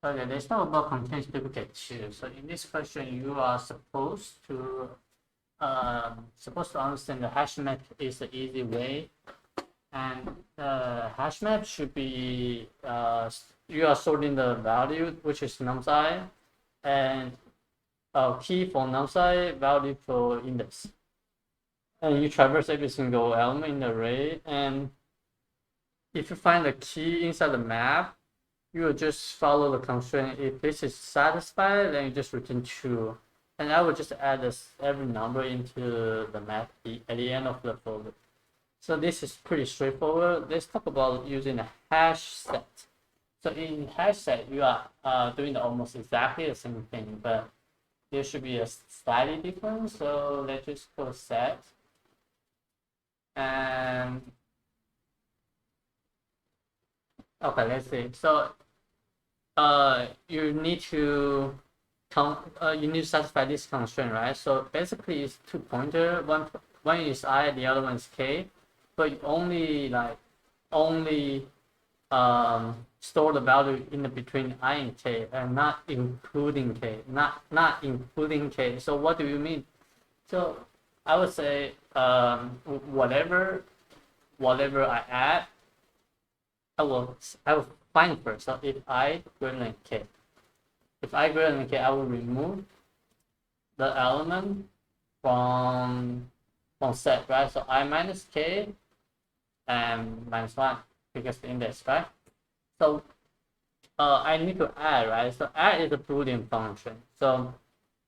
Okay, let's talk about contains duplicate too. So in this question, you are supposed to understand the hash map is the easy way, and the hash map should be you are sorting the value, which is num_i, and key for num_i, value for index, and you traverse every single element in the array. And if you find the key inside the map, you will just follow the constraint. If this is satisfied, then you just return true. And I will just add every number into the map at the end of the folder. So this is pretty straightforward. Let's talk about using a HashSet. So in HashSet, you are doing almost exactly the same thing, but there should be a slightly different. So let's just go set. And okay, let's see. So you need to satisfy this constraint, right? So basically, it's two pointer. One is I, the other one is k, but you only store the value in between I and k, and not including k, not including k. So what do you mean? So I would say whatever I add, I will find first. So if I greater than k, I will remove the element from set, right? So I minus k and minus 1 because the index, right? So I need to add, right? So add is a Boolean function. So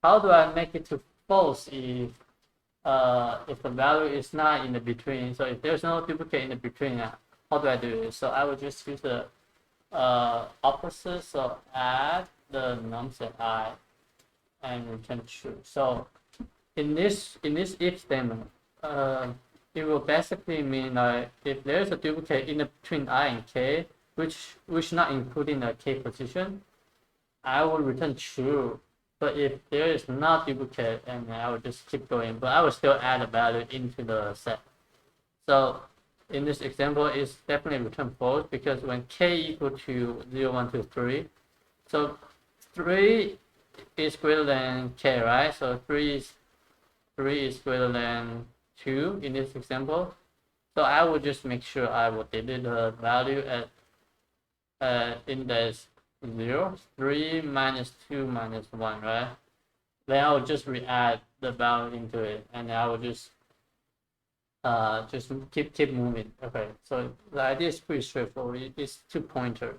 how do I make it to false if the value is not in the between? So if there's no duplicate in the between, how do I do it? So I will just use the opposite. So add the num set I and return true. So in this if statement, it will basically mean like if there's a duplicate in between I and k, which not including the k position, I will return true. But if there is not duplicate, and I will just keep going, but I will still add a value into the set. So in this example, it's definitely return false because when k equal to 0, 1, 2, 3, so 3 is greater than k, right? So 3 is greater than 2 in this example. So I will just make sure I will delete the value at index 0, 3 minus 2 minus 1, right? Then I will just re-add the value into it, and I will just keep moving. Okay, so the idea is pretty straightforward. It's two pointer,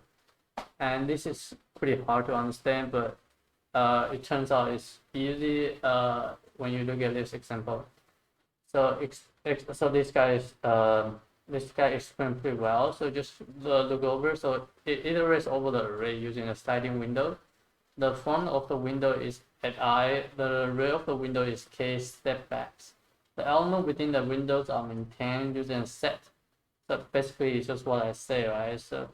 and this is pretty hard to understand, but it turns out it's easy when you look at this example. So this guy explained pretty well. So just look over. So it iterates over the array using a sliding window. The front of the window is at I. The rear of the window is k step backs. The element within the windows are maintained using a set. So basically, it's just what I say, right? So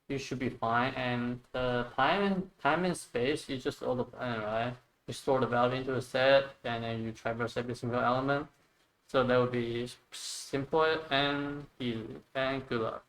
you should be fine. And the time and space is just all the plan, right? You store the value into a set, and then you traverse every single element. So that would be simple and easy. And good luck.